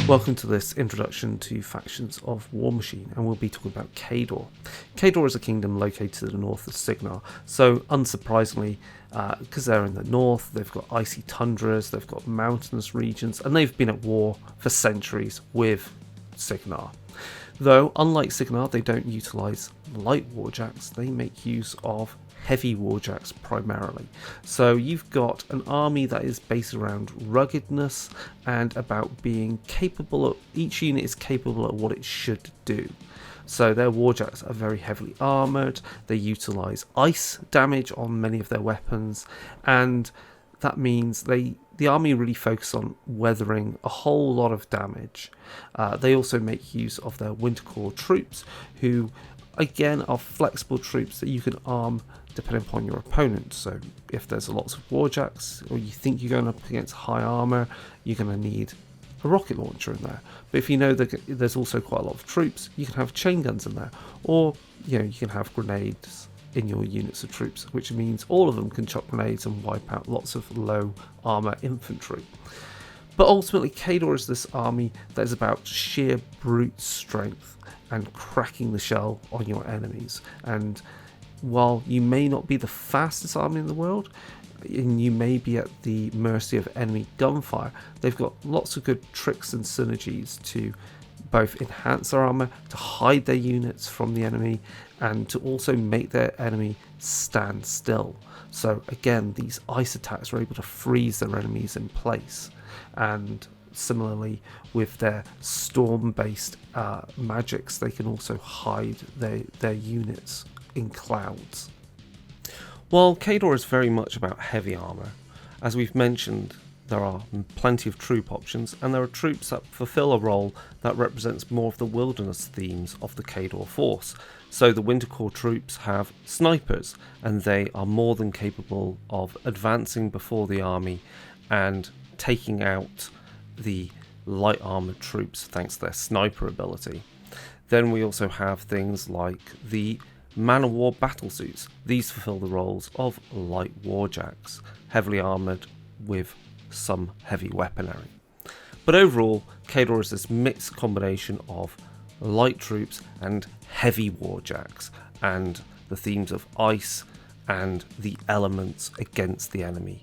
Welcome to this introduction to factions of War Machine, and we'll be talking about Khador. Khador is a kingdom located to the north of Signar, so unsurprisingly, because they're in the north, they've got icy tundras, they've got mountainous regions, and they've been at war for centuries with Signar. Though, unlike Signar, they don't utilise light warjacks, they make use of heavy warjacks primarily. So you've got an army that is based around ruggedness and about being capable of, each unit is capable of what it should do. So their warjacks are very heavily armoured, they utilise ice damage on many of their weapons, and that means the army really focus on weathering a whole lot of damage. They also make use of their Winter Corps troops, who again are flexible troops that you can arm depending upon your opponent. So if there's lots of warjacks, or you think you're going up against high armour, you're going to need a rocket launcher in there. But if you know that there's also quite a lot of troops, you can have chain guns in there, or you can have grenades in your units of troops, which means all of them can chuck grenades and wipe out lots of low armour infantry. But ultimately, Khador is this army that is about sheer brute strength and cracking the shell on your enemies. And while you may not be the fastest army in the world, and you may be at the mercy of enemy gunfire, they've got lots of good tricks and synergies to both enhance their armour, to hide their units from the enemy, and to also make their enemy stand still. So again, these ice attacks are able to freeze their enemies in place. And similarly, with their storm-based magics, they can also hide their units in clouds. While Khador is very much about heavy armour, as we've mentioned, there are plenty of troop options, and there are troops that fulfill a role that represents more of the wilderness themes of the Khador force. So the Winter Corps troops have snipers, and they are more than capable of advancing before the army and taking out the light armoured troops thanks to their sniper ability. Then we also have things like the Man of War battlesuits. These fulfill the roles of light warjacks, heavily armoured with some heavy weaponry. But overall, Khador is this mixed combination of light troops and heavy warjacks, and the themes of ice and the elements against the enemy